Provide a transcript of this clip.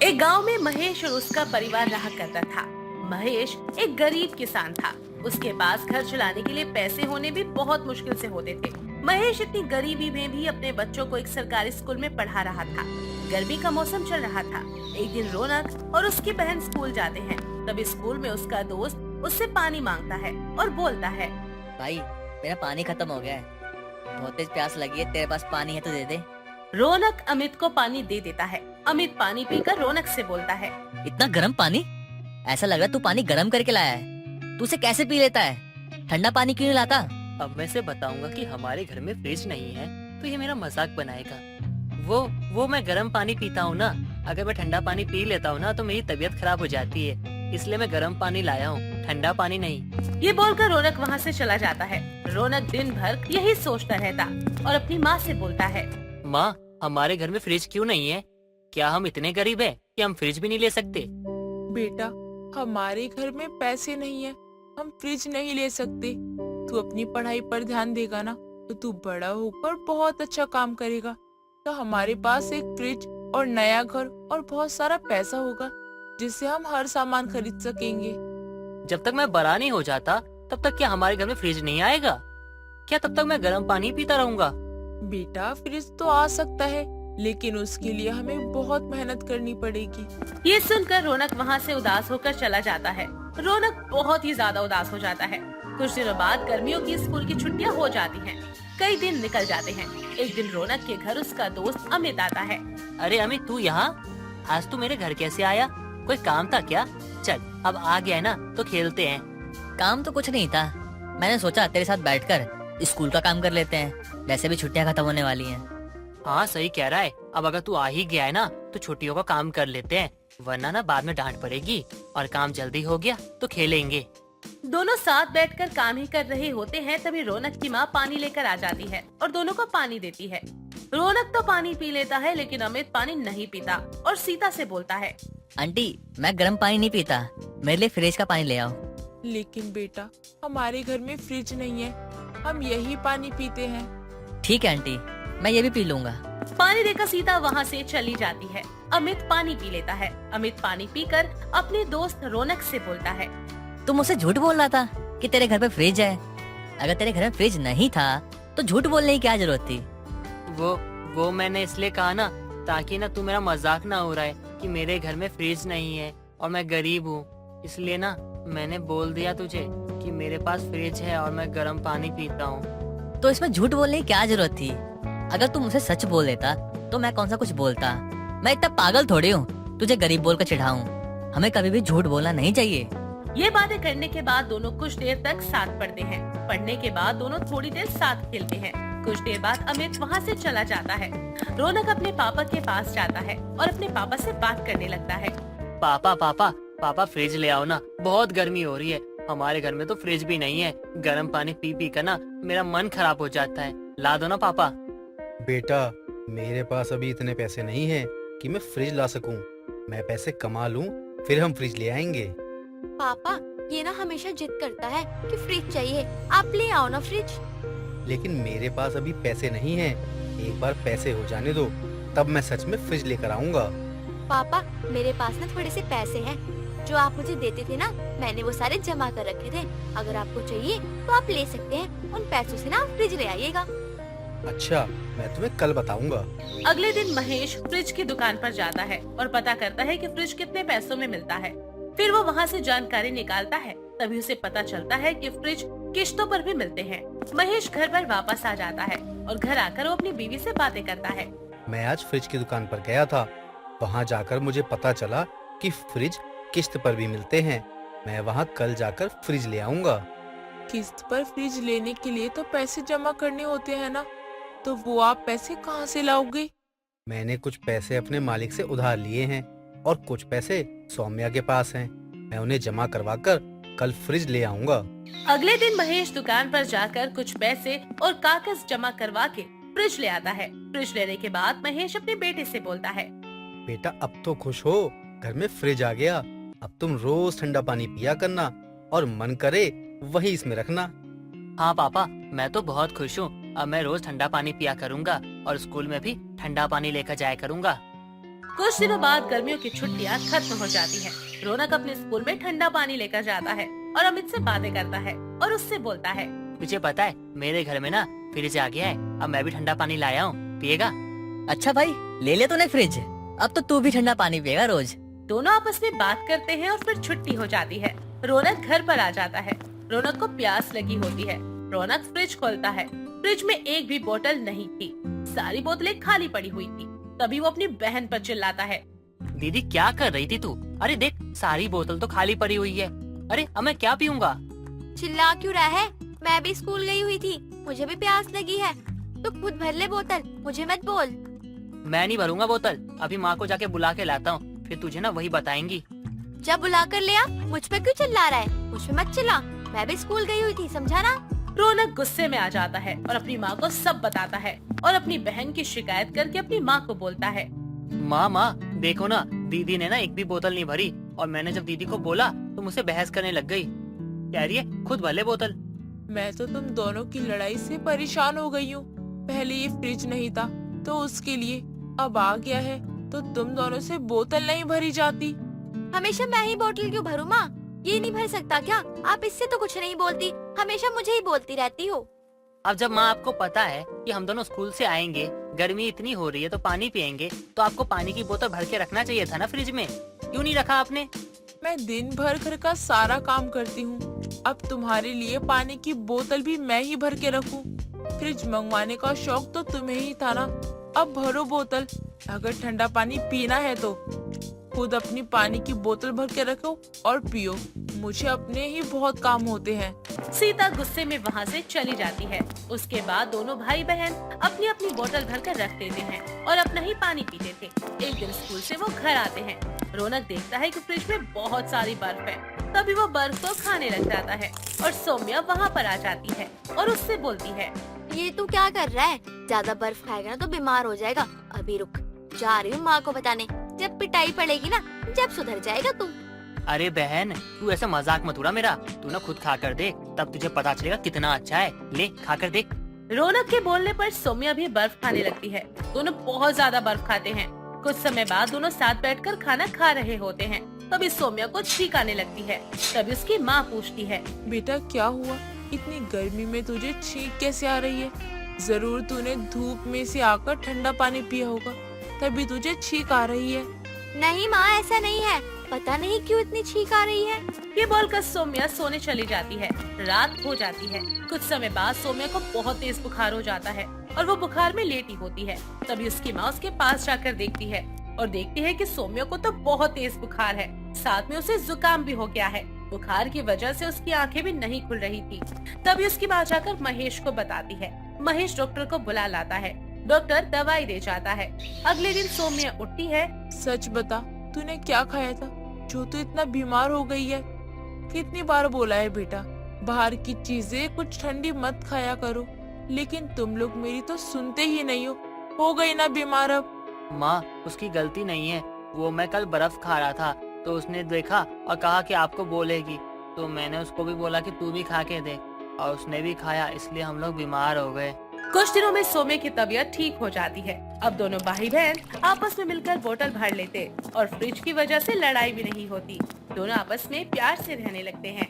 एक गांव में महेश और उसका परिवार रहा करता था। महेश एक गरीब किसान था। उसके पास घर चलाने के लिए पैसे होने भी बहुत मुश्किल से होते थे। महेश इतनी गरीबी में भी अपने बच्चों को एक सरकारी स्कूल में पढ़ा रहा था। गर्मी का मौसम चल रहा था। एक दिन रौनक और उसकी बहन स्कूल जाते हैं। तभी स्कूल में उसका दोस्त उससे पानी मांगता है और बोलता है, भाई मेरा पानी खत्म हो गया है, बहुत तेज प्यास लगी है, तेरे पास पानी है तो दे दे। रौनक अमित को पानी दे देता है। अमित पानी पीकर रौनक से बोलता है, इतना गर्म पानी, ऐसा लग रहा है तू पानी गर्म करके लाया है। तू उसे कैसे पी लेता है? ठंडा पानी क्यों नहीं लाता? अब मैं से बताऊंगा कि हमारे घर में फ्रिज नहीं है तो ये मेरा मजाक बनाएगा। वो मैं गर्म पानी पीता हूँ ना। अगर मैं ठंडा पानी पी लेता हूँ ना तो मेरी तबीयत खराब हो जाती है, इसलिए मैं गर्म पानी लाया हूँ, ठंडा पानी नहीं। ये बोलकर रौनक वहाँ से चला जाता है। रौनक दिन भर यही सोचता रहता और अपनी माँ से बोलता है, माँ, हमारे घर में फ्रिज क्यों नहीं है? क्या हम इतने गरीब हैं कि हम फ्रिज भी नहीं ले सकते? बेटा, हमारे घर में पैसे नहीं है, हम फ्रिज नहीं ले सकते। तू अपनी पढ़ाई पर ध्यान देगा ना तो तू बड़ा होकर बहुत अच्छा काम करेगा। तो हमारे पास एक फ्रिज और नया घर और बहुत सारा पैसा होगा जिससे हम हर सामान खरीद सकेंगे। जब तक मैं बड़ा नहीं हो जाता तब तक क्या हमारे घर में फ्रिज नहीं आएगा? क्या तब तक मैं गर्म पानी पीता रहूंगा? बेटा, फ्रिज तो आ सकता है लेकिन उसके लिए हमें बहुत मेहनत करनी पड़ेगी। ये सुनकर रौनक वहाँ से उदास होकर चला जाता है। रौनक बहुत ही ज्यादा उदास हो जाता है। कुछ दिनों बाद गर्मियों की स्कूल की छुट्टियाँ हो जाती हैं। कई दिन निकल जाते हैं। एक दिन रौनक के घर उसका दोस्त अमित आता है। अरे अमित, तू यहाँ? आज तू मेरे घर कैसे आया? कोई काम था क्या? चल, अब आ गया है ना तो खेलते हैं। काम तो कुछ नहीं था, मैंने सोचा तेरे साथ बैठकर स्कूल का काम कर लेते हैं, वैसे भी छुट्टियां खत्म होने वाली हैं। हाँ, सही कह रहा है। अब अगर तू आ ही गया है ना तो छुट्टियों का काम कर लेते हैं, वरना ना बाद में डांट पड़ेगी। और काम जल्दी हो गया तो खेलेंगे। दोनों साथ बैठकर काम ही कर रहे होते हैं। तभी रौनक की माँ पानी लेकर आ जाती है और दोनों को पानी देती है। रौनक तो पानी पी लेता है लेकिन अमित पानी नहीं पीता और सीता से बोलता है, आंटी, मैं गर्म पानी नहीं पीता, मेरे लिए फ्रिज का पानी ले आओ। लेकिन बेटा, हमारे घर में फ्रिज नहीं है, हम यही पानी पीते हैं। ठीक है आंटी, मैं ये भी पी लूंगा। पानी देकर सीता वहाँ से चली जाती है। अमित पानी पी लेता है। अमित पानी पीकर अपने दोस्त रौनक से बोलता है, तू मुझसे झूठ बोल रहा था कि तेरे घर पे फ्रिज है। अगर तेरे घर में फ्रिज नहीं था तो झूठ बोलने की क्या जरूरत थी? वो मैंने इसलिए कहा ना ताकि ना तू मेरा मजाक ना हो रहा है कि मेरे घर में फ्रिज नहीं है और मैं गरीब हूँ, इसलिए ना मैंने बोल दिया तुझे कि मेरे पास फ्रिज है और मैं गर्म पानी पीता हूँ। तो इसमें झूठ बोलने की क्या जरूरत थी? अगर तू मुझसे सच बोल देता तो मैं कौन सा कुछ बोलता। मैं इतना पागल थोड़ी हूँ तुझे गरीब बोल कर चिढ़ाऊं। हमें कभी भी झूठ बोलना नहीं चाहिए। ये बातें करने के बाद दोनों कुछ देर तक साथ पढ़ते हैं। पढ़ने के बाद दोनों थोड़ी देर साथ खेलते हैं। कुछ देर बाद अमित वहाँ से चला जाता है। रौनक अपने पापा के पास जाता है और अपने पापा से बात करने लगता है। पापा फ्रिज ले आओ ना, बहुत गर्मी हो रही है। हमारे घर में तो फ्रिज भी नहीं है, गर्म पानी पी पी कर ना मेरा मन खराब हो जाता है। ला दो ना पापा। बेटा, मेरे पास अभी इतने पैसे नहीं हैं कि मैं फ्रिज ला सकूं। मैं पैसे कमा लूं, फिर हम फ्रिज ले आएंगे। पापा, ये ना हमेशा जिद करता है कि फ्रिज चाहिए, आप ले आओ ना फ्रिज। लेकिन मेरे पास अभी पैसे नहीं हैं। एक बार पैसे हो जाने दो, तब मैं सच में फ्रिज लेकर आऊंगा। पापा, मेरे पास ना थोड़े से पैसे हैं जो आप मुझे देते थे ना, मैंने वो सारे जमा कर रखे थे। अगर आपको चाहिए तो आप ले सकते हैं। उन पैसों से ना आप फ्रिज ले आइएगा। अच्छा, मैं तुम्हें कल बताऊंगा। अगले दिन महेश फ्रिज की दुकान पर जाता है और पता करता है कि फ्रिज कितने पैसों में मिलता है। फिर वो वहाँ से जानकारी निकालता है। तभी उसे पता चलता है कि फ्रिज किश्तों पर भी मिलते हैं। महेश घर पर वापस आ जाता है और घर आकर वो अपनी बीवी से बातें करता है। मैं आज फ्रिज की दुकान पर गया था। वहाँ जाकर मुझे पता चला कि फ्रिज किस्त पर भी मिलते हैं। मैं वहाँ कल जाकर फ्रिज ले आऊंगा। किस्त पर फ्रिज लेने के लिए तो पैसे जमा करने होते हैं ना, तो वो आप पैसे कहाँ से लाओगे? मैंने कुछ पैसे अपने मालिक से उधार लिए हैं और कुछ पैसे सौम्या के पास हैं। मैं उन्हें जमा करवाकर कल फ्रिज ले आऊंगा। अगले दिन महेश दुकान पर जाकर कुछ पैसे और कागज जमा करवा के फ्रिज ले आता है। फ्रिज लेने के बाद महेश अपने बेटे से बोलता है, बेटा, अब तो खुश हो, घर में फ्रिज आ गया। अब तुम रोज ठंडा पानी पिया करना और मन करे वही इसमें रखना। हाँ पापा, मैं तो बहुत खुश हूँ। अब मैं रोज ठंडा पानी पिया करूँगा और स्कूल में भी ठंडा पानी लेकर जाया करूँगा। कुछ दिनों बाद गर्मियों की छुट्टियां खत्म हो जाती है। रौनक अपने स्कूल में ठंडा पानी लेकर जाता है और अमित से बातें करता है और उससे बोलता है। तुझे पता है मेरे घर में ना फ्रिज आ गया है, अब मैं भी ठंडा पानी लाया हूँ, पिएगा? अच्छा भाई, ले ले तूने फ्रिज, अब तो तू भी ठंडा पानी पिएगा रोज। दोनों आपस में बात करते हैं और फिर छुट्टी हो जाती है। रौनक घर पर आ जाता है। रौनक को प्यास लगी होती है। रौनक फ्रिज खोलता है। फ्रिज में एक भी बोतल नहीं थी, सारी बोतलें खाली पड़ी हुई थी। तभी वो अपनी बहन पर चिल्लाता है। दीदी क्या कर रही थी तू? अरे देख, सारी बोतल तो खाली पड़ी हुई है। अरे अब मैं क्या पीऊंगा? चिल्ला क्यों रहा है? मैं भी स्कूल गई हुई थी, मुझे भी प्यास लगी है। तो खुद भर ले बोतल, मुझे मत बोल। मैं नहीं भरूंगा बोतल, अभी माँ को जाके बुला के लाता हूँ, फिर तुझे ना वही बताएंगी। जब बुला कर ले आ, मुझ पे क्यों चिल्ला रहा है? मुझ पे मत चिल्ला, मैं भी स्कूल गई हुई थी, समझा ना? रौनक गुस्से में आ जाता है और अपनी माँ को सब बताता है और अपनी बहन की शिकायत करके अपनी माँ को बोलता है। माँ देखो ना, दीदी ने ना एक भी बोतल नहीं भरी और मैंने जब दीदी को बोला तो मुझसे बहस करने लग गई। कह रही है खुद भर ले बोतल। मैं तो तुम दोनों की लड़ाई से परेशान हो गई हूँ। पहले ये फ्रिज नहीं था तो उसके लिए, अब आ गया है तो तुम दोनों से बोतल नहीं भरी जाती। हमेशा मैं ही बोतल क्यों भरूँ माँ? ये नहीं भर सकता क्या? आप इससे तो कुछ नहीं बोलती, हमेशा मुझे ही बोलती रहती हो। अब जब माँ आपको पता है कि हम दोनों स्कूल से आएंगे, गर्मी इतनी हो रही है तो पानी पियेंगे, तो आपको पानी की बोतल भर के रखना चाहिए था ना फ्रिज में, क्यों नहीं रखा आपने? मैं दिन भर घर का सारा काम करती हूँ, अब तुम्हारे लिए पानी की बोतल भी मैं ही भर के रखूँ? फ्रिज मंगवाने का शौक तो तुम्हें ही था ना, अब भरो बोतल। अगर ठंडा पानी पीना है तो खुद अपनी पानी की बोतल भर के रखो और पियो, मुझे अपने ही बहुत काम होते हैं। सीता गुस्से में वहाँ से चली जाती है। उसके बाद दोनों भाई बहन अपनी अपनी बोतल भरकर रख देते हैं और अपना ही पानी पीते थे। एक दिन स्कूल से वो घर आते हैं। रौनक देखता है कि फ्रिज में बहुत सारी बर्फ है। तभी वो बर्फ को खाने लग जाता है और सौम्या वहाँ पर आ जाती है और उससे बोलती है। ये तू क्या कर रहा है? ज्यादा बर्फ खाएगा ना तो बीमार हो जाएगा। अभी रुक, जा रही हूँ माँ को बताने, जब पिटाई पड़ेगी ना, जब सुधर जाएगा तू। अरे बहन, तू ऐसा मजाक मत उड़ा मेरा, तू ना खुद खा कर देख, तब तुझे पता चलेगा कितना अच्छा है। ले खा कर देख। रौनक के बोलने पर सौम्या भी बर्फ खाने लगती है। दोनों बहुत ज्यादा बर्फ खाते हैं। कुछ समय बाद दोनों साथ बैठकर खाना खा रहे होते हैं। तभी सौम्या को छींक आने लगती है। तभी उसकी माँ पूछती है। बेटा क्या हुआ? इतनी गर्मी में तुझे छींक कैसे आ रही है? जरूर तूने धूप में से आकर ठंडा पानी पिया होगा, तभी तुझे छींक आ रही है। नहीं माँ, ऐसा नहीं है, पता नहीं क्यों इतनी छींक आ रही है। ये बोलकर सौम्या सोने चली जाती है। रात हो जाती है। कुछ समय बाद सौम्या को बहुत तेज बुखार हो जाता है और वो बुखार में लेटी होती है। तभी उसकी माँ उसके पास जाकर देखती है और देखती है कि सौम्या को तो बहुत तेज बुखार है, साथ में उसे जुकाम भी हो गया है। बुखार की वजह से उसकी आंखें भी नहीं खुल रही थी। तभी उसकी माँ जाकर महेश को बताती है। महेश डॉक्टर को बुला लाता है। डॉक्टर दवाई दे जाता है। अगले दिन सौम्या उठती है। सच बता, तूने क्या खाया था जो तू इतना बीमार हो गई है? कितनी बार बोला है बेटा, बाहर की चीजें कुछ ठंडी मत खाया करो, लेकिन तुम लोग मेरी तो सुनते ही नहीं हो गई ना बीमार अब। माँ उसकी गलती नहीं है, वो मैं कल बर्फ खा रहा था तो उसने देखा और कहा कि आपको बोलेगी, तो मैंने उसको भी बोला कि तू भी खा के देख और उसने भी खाया, इसलिए हम लोग बीमार हो गए। कुछ दिनों में सौम्या की तबीयत ठीक हो जाती है। अब दोनों भाई बहन आपस में मिलकर बोतल भर लेते और फ्रिज की वजह से लड़ाई भी नहीं होती। दोनों आपस में प्यार से रहने लगते हैं।